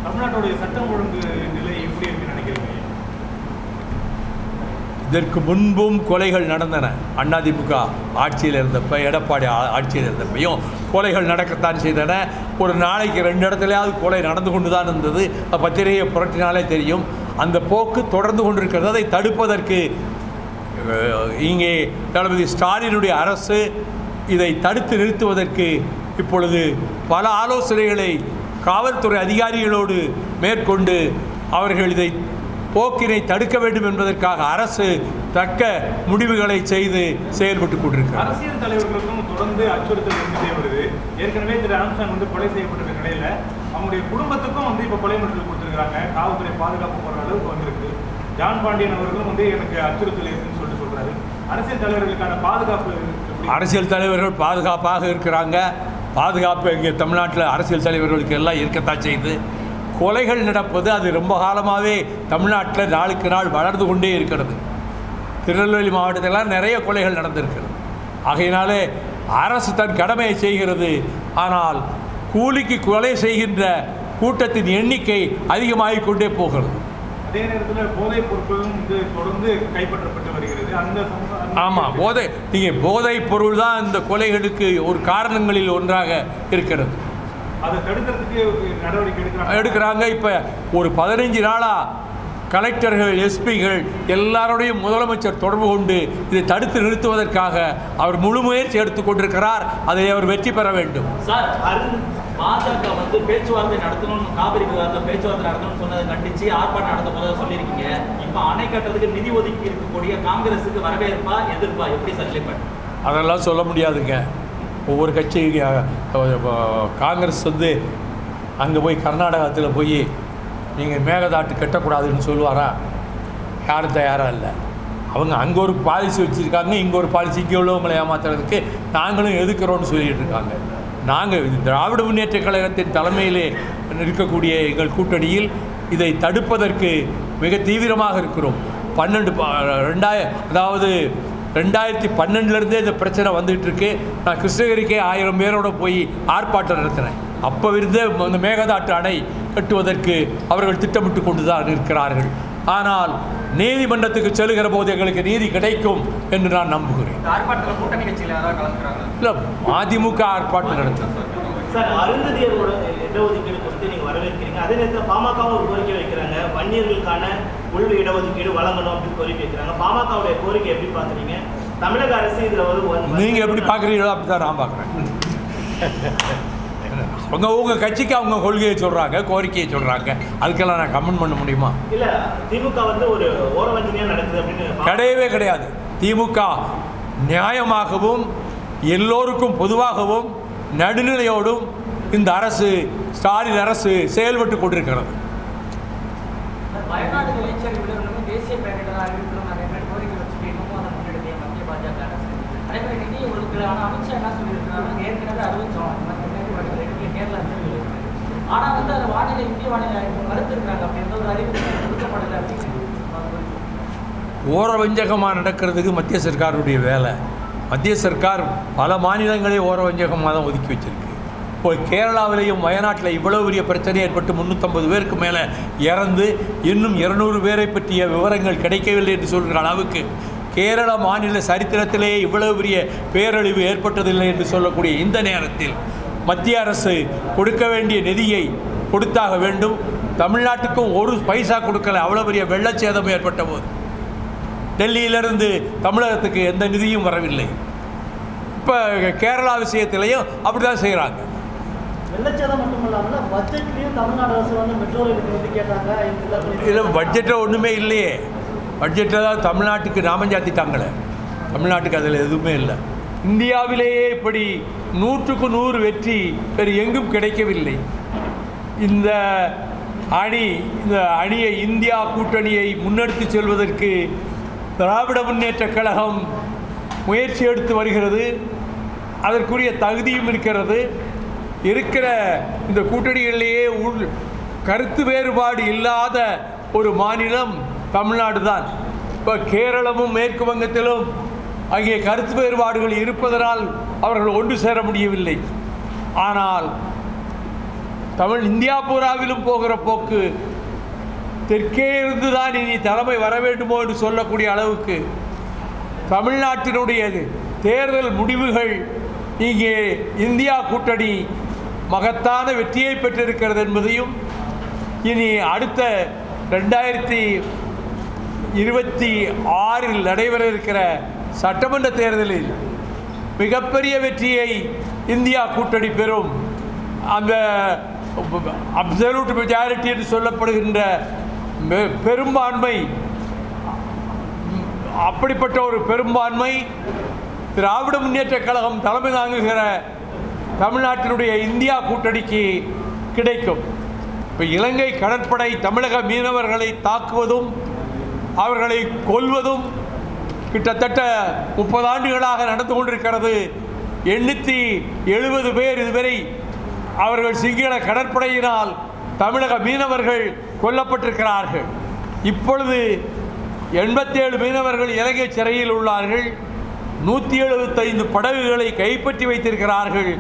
தமிழ்நாட்டுடைய சட்டம் ஒழுங்கு நிலை எப்படி இருக்குன்னு நினைக்கிறீங்க? இதற்கு முன்பும் கொலைகள் நடந்தன. அதிமுக ஆட்சியில் இருந்தப்ப, எடப்பாடி ஆட்சியில் இருந்தப்பையும் கொலைகள் நடக்கத்தான் செய்தன. ஒரு நாளைக்கு 2 இடத்துலையாவது கொலை நடந்து கொண்டு தான் இருந்தது. பத்திரிகையை புரட்டினாலே தெரியும். அந்த போக்கு தொடர்ந்து கொண்டிருக்கிறது. அதை தடுப்பதற்கு இங்கே தளபதி ஸ்டாலினுடைய அரசு இதை தடுத்து நிறுத்துவதற்கு இப்பொழுது பல ஆலோசனைகளை காவல்துறை அதிகாரிகளோடு மேற்கொண்டு அவர்கள் இதை போக்கினை தடுக்க வேண்டும் என்பதற்காக அரசு தக்க முடிவுகளை செய்து செயல்பட்டு கொண்டிருக்கிறார். அரசியல் தலைவர்களுக்கும் தொடர்ந்து அச்சுறுத்தல் இருந்துட்டே வருது. ஏற்கனவே திரு ஆம்ஸ்ட்ராங் கொலை செய்யப்பட்டிருக்க நிலையில் அவங்களுடைய குடும்பத்துக்கும் இப்போ கொலை மிரட்டல் கொடுத்துருக்காங்க. காவல்துறை பாதுகாப்பு போடுற அளவுக்கு வந்திருக்கு. ஜான் பாண்டியன் அவர்களும் எனக்கு அச்சுறுத்தல் இருக்குன்னு சொல்றாரு. அரசியல் தலைவர்களுக்கான பாதுகாப்பு, அரசியல் தலைவர்கள் பாதுகாப்பாக இருக்கிறாங்க. பாதுகாப்பு இங்கே தமிழ்நாட்டில் அரசியல் தலைவர்களுக்கு எல்லாம் இருக்கத்தான் செய்து. கொலைகள் நடப்பது அது ரொம்ப காலமாகவே தமிழ்நாட்டில் நாளுக்கு நாள் வளர்ந்து கொண்டே இருக்கிறது. திருநெல்வேலி மாவட்டத்திலாம் நிறைய கொலைகள் நடந்திருக்கிறது. ஆகையினாலே அரசு தன் கடமையை செய்கிறது. ஆனால் கூலிக்கு கொலை செய்கின்ற கூட்டத்தின் எண்ணிக்கை அதிகமாகிக் கொண்டே போகிறது. அதே நேரத்தில் போதைப் பொருட்களும் தொடர்ந்து கைப்பற்றப்பட்டு வருகிறது. ஆமாம், நீங்கள் போதைப் பொருள் தான் இந்த கொலைகளுக்கு ஒரு காரணங்களில் ஒன்றாக இருக்கிறது. அதை தடுக்கிறதுக்கு நடவடிக்கை எடுக்கிறாங்க. இப்போ ஒரு 15 நாளாக கலெக்டர்கள், எஸ்பிகள் எல்லாரோடையும் முதலமைச்சர் தொடர்பு கொண்டு இதை தடுத்து நிறுத்துவதற்காக அவர் முழு முயற்சி எடுத்துக்கொண்டிருக்கிறார். அதை அவர் வெற்றி பெற வேண்டும். சார், பாஜக பேச்சுவார்த்தை நடத்தணும், காவிரி விவாதத்தில் பேச்சுவார்த்தை நடத்தணும்னு சொன்னதை கண்டிச்சு ஆர்ப்பாட்டம் நடத்த போதாக சொல்லியிருக்கீங்க. இப்போ அணை கட்டுறதுக்கு நிதி ஒதுக்கி இருக்கக்கூடிய காங்கிரஸுக்கு வரவேற்பா எதிர்ப்பா, எப்படி சார்? அதெல்லாம் சொல்ல முடியாதுங்க. ஒவ்வொரு கட்சி காங்கிரஸ் அங்கே போய் கர்நாடகத்தில் போய் நீங்கள் மேகதாட்டு கட்டக்கூடாதுன்னு சொல்லுவாரா? யாரும் தயாராக இல்லை. அவங்க அங்கே ஒரு பாலிசி வச்சுருக்காங்க, இங்கே ஒரு பாலிசி, இங்கே உள்ளவங்களை ஏமாத்துறதுக்கு நாங்களும் எதுக்குறோன்னு சொல்லிகிட்டு இருக்காங்க. நாங்கள் திராவிட முன்னேற்ற கழகத்தின் தலைமையிலே இருக்கக்கூடிய எங்கள் கூட்டணியில் இதை தடுப்பதற்கு மிக தீவிரமாக இருக்கிறோம். 2012 இந்த பிரச்சனை வந்துகிட்டு இருக்கு. நான் கிருஷ்ணகிரிக்கே 1000 பேரோட போய் ஆர்ப்பாட்டம் நடத்தினேன். அப்போ இருந்தே அந்த மேகதாட்டு அணை கட்டுவதற்கு அவர்கள் திட்டமிட்டு கொண்டு தான் இருக்கிறார்கள். ஆனால் நீதிமன்றத்துக்கு செல்கிற போது எங்களுக்கு நீதி கிடைக்கும் என்று நான் நம்புகிறேன். இல்லை, அதிமுக ஆர்ப்பாட்டம் நடத்தும். சார், அருந்ததியரோட இடஒதுக்கீடு குறித்து நீங்கள் வரவேற்கிறீங்க. அதே நேரத்தில் பாமகவும் ஒரு கோரிக்கை வைக்கிறாங்க. வன்னியர்களுக்கான உள் இடஒதுக்கீடு வழங்கணும் அப்படின்னு கோரிக்கை வைக்கிறாங்க. பாமகவுடைய கோரிக்கை எப்படி பார்க்குறீங்க? தமிழக அரசு இதில் நீங்கள் எப்படி பார்க்குறீங்களோ அப்படி தான் நான் பார்க்குறேன். உங்கள் கட்சிக்கு அவங்க கொள்கையை சொல்கிறாங்க, கோரிக்கையை சொல்கிறாங்க. அதுக்கெல்லாம் நான் கமெண்ட் பண்ண முடியுமா? இல்லை, திமுக ஒரு ஓரவஞ்சனையாக நடக்குது அப்படின்னு கிடையவே கிடையாது. திமுக நியாயமாகவும் எல்லோருக்கும் பொதுவாகவும் நடுநிலையோடும் இந்த அரசு, ஸ்டாலின் அரசு செயல்பட்டு கொண்டிருக்கிறது. தேசிய பேரிடர் அறிவிக்கணும், நிறைய பேர் கோரிக்கை வச்சுட்டு இன்னமும் அதை முன்னெடுக்க மத்திய பாஜக அரசு. அதே மாதிரி நிதி ஒதுக்கல. ஆனால் அமித்ஷா என்ன சொல்லியிருக்கிறாங்க, ஏற்கனவே அறிவிச்சோம் கேரளா இருக்குது. ஆனால் அதை வானிலை, இந்திய வானிலை ஆய்வு மறுத்திருக்கிறாங்க. அப்படி எந்த ஒரு அறிவிப்பு கொடுக்கப்படலை அப்படின்னு ஓர வஞ்சகமாக நடக்கிறதுக்கு மத்திய சர்க்காருடைய வேலை. மத்திய சர்க்கார் பல மாநிலங்களே ஓர வஞ்சகமாக தான் ஒதுக்கி வச்சிருக்கு. இப்போ கேரளாவிலையும் வயநாட்டில் இவ்வளவு பெரிய பிரச்சனை ஏற்பட்டு 350 பேருக்கு மேலே இறந்து இன்னும் 200 பேரை பற்றிய விவரங்கள் கிடைக்கவில்லை என்று சொல்கிற அளவுக்கு கேரள மாநில சரித்திரத்திலேயே இவ்வளவு பெரிய பேரழிவு ஏற்பட்டதில்லை என்று சொல்லக்கூடிய இந்த நேரத்தில் மத்திய அரசு கொடுக்க வேண்டிய நிதியை கொடுத்தாக வேண்டும். தமிழ்நாட்டுக்கும் ஒரு பைசா கொடுக்கல. அவ்வளோ பெரிய வெள்ளச்சேதம் ஏற்பட்ட போது டெல்லியிலிருந்து தமிழகத்துக்கு எந்த நிதியும் வரவில்லை. இப்போ கேரளா விஷயத்திலையும் அப்படி தான் செய்கிறாங்க. வெள்ளச்சேதம் மட்டுமல்லாமல் பட்ஜெட்லேயும் தமிழ்நாடு அரசு மெட்ரோ ரயில் நிதி கேட்டாங்க. இல்லை, பட்ஜெட்டில் ஒன்றுமே இல்லையே. பட்ஜெட்டில் தான் தமிழ்நாட்டுக்கு நாமம் சாத்திட்டாங்களே. தமிழ்நாட்டுக்கு அதில் எதுவுமே இல்லை. இந்தியாவிலேயே இப்படி 100க்கு 100 வெற்றி வேறு எங்கும் கிடைக்கவில்லை. இந்த அணியை, இந்தியா கூட்டணியை முன்னெடுத்து செல்வதற்கு திராவிட முன்னேற்ற கழகம் முயற்சி எடுத்து வருகிறது. அதற்குரிய தகுதியும் இருக்கிறது. இருக்கிற இந்த கூட்டணிகளிலேயே கருத்து வேறுபாடு இல்லாத ஒரு மாநிலம் தமிழ்நாடு தான். இப்போ கேரளமும் மேற்கு வங்கத்திலும் அங்கே கருத்து வேறுபாடுகள் இருப்பதனால் அவர்கள் ஒன்று சேர முடியவில்லை. ஆனால் இந்தியா பூராவிலும் போகிற போக்கு தெற்கே இருந்து தான் இனி தலைமை வர வேண்டுமோ என்று சொல்லக்கூடிய அளவுக்கு தமிழ்நாட்டினுடைய தேர்தல் முடிவுகள் இங்கே இந்தியா கூட்டணி மகத்தான வெற்றியை பெற்றிருக்கிறது என்பதையும் இனி அடுத்த 2026 நடைபெற இருக்கிற சட்டமன்ற தேர்தலில் மிகப்பெரிய வெற்றியை இந்தியா கூட்டணி பெறும். அந்த அப்சல்யூட் மெஜாரிட்டி என்று சொல்லப்படுகின்ற பெரும்பான்மை, அப்படிப்பட்ட ஒரு பெரும்பான்மை திராவிட முன்னேற்ற கழகம் தலைமை தாங்குகிற தமிழ்நாட்டினுடைய இந்தியா கூட்டணிக்கு கிடைக்கும். இப்போ இலங்கை கடற்படை தமிழக மீனவர்களை தாக்குவதும் அவர்களை கொல்வதும் கிட்டத்தட்ட 30 ஆண்டுகளாக நடந்து கொண்டிருக்கிறது. 870 பேர் இதுவரை அவர்கள் சிங்கள கடற்படையினால் தமிழக மீனவர்கள் கொல்லப்பட்டிருக்கிறார்கள். இப்பொழுது 87 மீனவர்கள் இலங்கை சிறையில் உள்ளார்கள். 175 படகுகளை கைப்பற்றி வைத்திருக்கிறார்கள்.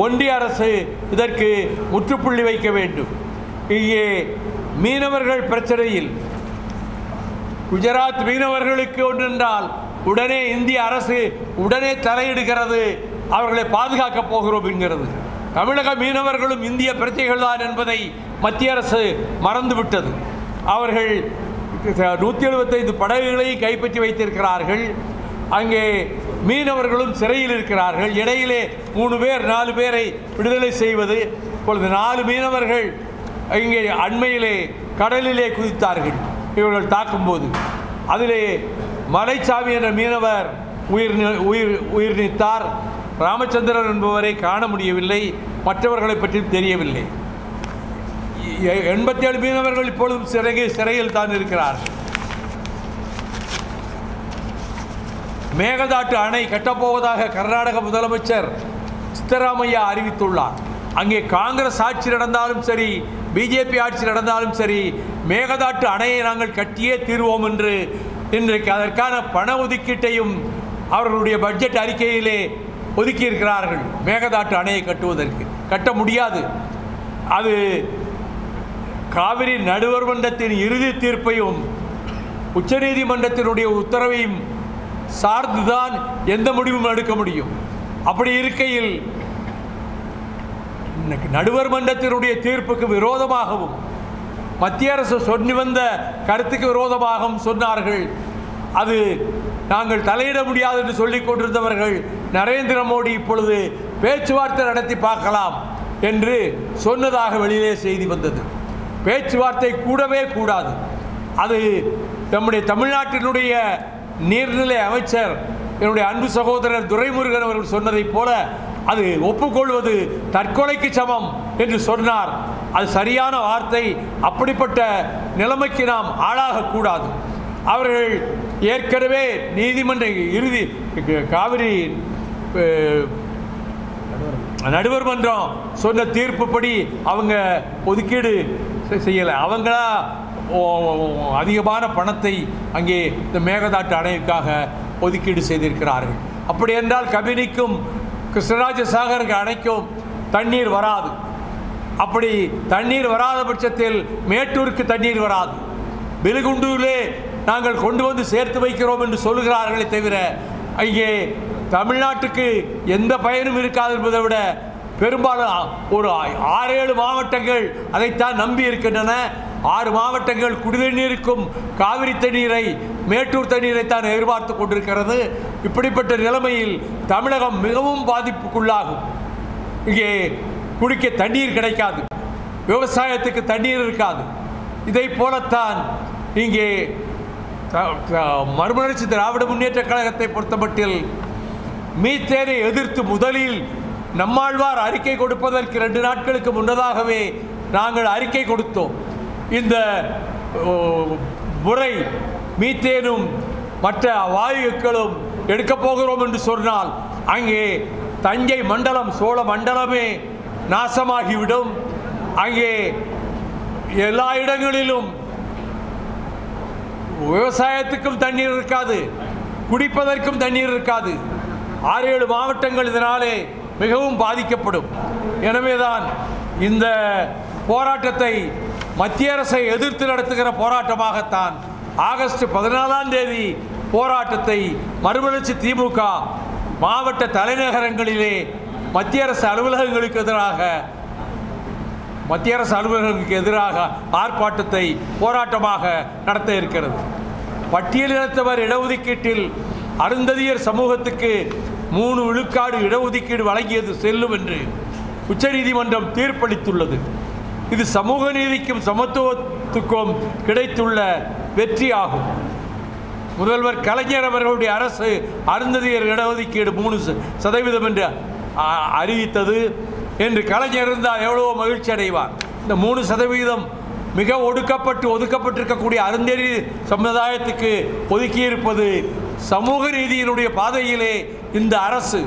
ஒன்றிய அரசு இதற்கு முற்றுப்புள்ளி வைக்க வேண்டும். இங்கே மீனவர்கள் பிரச்சனையில் குஜராத் மீனவர்களுக்கு ஒன்றென்றால் உடனே இந்திய அரசு உடனே தலையிடுகிறது, அவர்களை பாதுகாக்கப் போகிறோம் என்கிறது. தமிழக மீனவர்களும் இந்திய பிரஜைகள் தான் என்பதை மத்திய அரசு மறந்துவிட்டது. அவர்கள் 175 படகுகளை கைப்பற்றி வைத்திருக்கிறார்கள். அங்கே மீனவர்களும் சிறையில் இருக்கிறார்கள். இடையிலே 3 பேர் 4 பேரை விடுதலை செய்வது. இப்பொழுது 4 மீனவர்கள் இங்கே அண்மையிலே கடலிலே குதித்தார்கள் இவர்கள் தாக்கும்போது. அதிலே மலைச்சாமி என்ற மீனவர் உயிர் நீத்தார். ராமச்சந்திரன் என்பவரை காண முடியவில்லை, மற்றவர்களை பற்றி தெரியவில்லை. 87 மீனவர்கள் இப்பொழுதும் சிறையில் தான் இருக்கிறார்கள். மேகதாட்டு அணை கட்டப்போவதாக கர்நாடக முதலமைச்சர் சித்தராமையா அறிவித்துள்ளார். அங்கே காங்கிரஸ் ஆட்சி நடந்தாலும் சரி, பிஜேபி ஆட்சி நடந்தாலும் சரி, மேகதாட்டு அணையை நாங்கள் கட்டியே தீர்வோம் என்று இன்றைக்கு அதற்கான பண ஒதுக்கீட்டையும் அவர்களுடைய பட்ஜெட் அறிக்கையிலே ஒதுக்கியிருக்கிறார்கள். மேகதாட்டு அணையை கட்ட முடியாது. அது காவிரி நடுவர் மன்றத்தின் இறுதி தீர்ப்பையும் உச்சநீதிமன்றத்தினுடைய உத்தரவையும் சார்ந்துதான் எந்த முடிவும் எடுக்க முடியும். அப்படி இருக்கையில் நடுவர் மன்றத்தினுடைய தீர்ப்புக்கு விரோதமாகவும் மத்திய அரசு சொல்லி வந்த கருத்துக்கு விரோதமாகவும் சொன்னார்கள். அது நாங்கள் தலையிட முடியாது என்று சொல்லிக் கொண்டிருந்தவர்கள் நரேந்திர மோடி இப்பொழுது பேச்சுவார்த்தை நடத்தி பார்க்கலாம் என்று சொன்னதாக வெளியிலே செய்தி வந்தது. பேச்சுவார்த்தை கூடவே கூடாது. அது நம்முடைய தமிழ்நாட்டினுடைய நீர்நிலை அமைச்சர் என்னுடைய அன்பு சகோதரர் துரைமுருகன் அவர்கள் சொன்னதைப் போல அது ஒப்புக்கொள்வது தற்கொலைக்கு சமம் என்று சொன்னார். அது சரியான வார்த்தை. அப்படிப்பட்ட நிலைமைக்கு நாம் ஆளாகக்கூடாது. அவர்கள் ஏற்கனவே நீதிமன்ற இறுதி காவிரி நடுவர் மன்றம் சொன்ன தீர்ப்புப்படி அவங்க ஒதுக்கீடு செய்யலை. அவங்களா அதிகமான பணத்தை அங்கே இந்த மேகதாட்டு அணைக்காக ஒதுக்கீடு செய்திருக்கிறார்கள். அப்படி என்றால் கபினிக்கும் கிருஷ்ணராஜ சாகருக்கு அணைக்கும் தண்ணீர் வராது. அப்படி தண்ணீர் வராத பட்சத்தில் மேட்டூருக்கு தண்ணீர் வராது. பிலுகுண்டூரிலே நாங்கள் கொண்டு வந்து சேர்த்து வைக்கிறோம் என்று சொல்லுகிறார்களே தவிர இங்கே தமிழ்நாட்டுக்கு எந்த பயனும் இருக்காது என்பதை விட பெரும்பாலும் ஒரு 6-7 மாவட்டங்கள் அதைத்தான் நம்பி இருக்கின்றன. 6 மாவட்டங்கள் குடிநீருக்கும் காவிரி தண்ணீரை மேட்டூர் தண்ணீரைத்தான் எதிர்பார்த்து கொண்டிருக்கிறது. இப்படிப்பட்ட நிலைமையில் தமிழகம் மிகவும் பாதிப்புக்குள்ளாகும். இங்கே குடிக்க தண்ணீர் கிடைக்காது, விவசாயத்துக்கு தண்ணீர் இருக்காது. இதை போலத்தான் இங்கே மறுமலர்ச்சி திராவிட முன்னேற்ற கழகத்தை பொறுத்தமட்டில் மீத்தேனை எதிர்த்து முதலில் நம்மாழ்வார் அறிக்கை கொடுப்பதற்கு 2 நாட்களுக்கு முன்னதாகவே நாங்கள் அறிக்கை கொடுத்தோம். இந்த முறை மீத்தேனும் மற்ற வாயுக்களும் எடுக்கப் போகிறோம் என்று சொன்னால் அங்கே தஞ்சை மண்டலம், சோழ மண்டலமே நாசமாகிவிடும். அங்கே எல்லா இடங்களிலும் விவசாயத்துக்கும் தண்ணீர் இருக்காது, குடிப்பதற்கும் தண்ணீர் இருக்காது. 6-7 மாவட்டங்கள் இதனாலே மிகவும் பாதிக்கப்படும். எனவேதான் இந்த போராட்டத்தை மத்திய அரசை எதிர்த்து நடத்துகிற போராட்டமாகத்தான் ஆகஸ்ட் 14ஆம் தேதி போராட்டத்தை மறுமலர்ச்சி திமுக மாவட்ட தலைநகரங்களிலே மத்திய அரசு அலுவலகங்களுக்கு எதிராக ஆர்ப்பாட்டத்தை போராட்டமாக நடத்த இருக்கிறது. பட்டியலினத்தவர் இடஒதுக்கீட்டில் அருந்ததியர் சமூகத்துக்கு 3 விழுக்காடு இடஒதுக்கீடு வழங்கியது செல்லும் என்று உச்சநீதிமன்றம் தீர்ப்பளித்துள்ளது. இது சமூக நீதிக்கும் சமத்துவத்துக்கும் கிடைத்துள்ள வெற்றியாகும். முதல்வர் கலைஞர் அவர்களுடைய அரசு அருந்ததியர் இடஒதுக்கீடு 3% என்று அறிவித்தது. என்று கலைஞர் இருந்தால் எவ்வளவோ மகிழ்ச்சி அடைவார். இந்த 3% மிக ஒதுக்கப்பட்டிருக்கக்கூடிய அருந்ததியர் சமுதாயத்துக்கு ஒதுக்கியிருப்பது சமூக நீதியினுடைய பாதையிலே இந்த அரசு,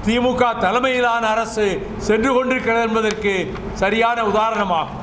திமுக தலைமையிலான அரசு சென்று கொண்டிருக்கிறது என்பதற்கு சரியான உதாரணமாகும்.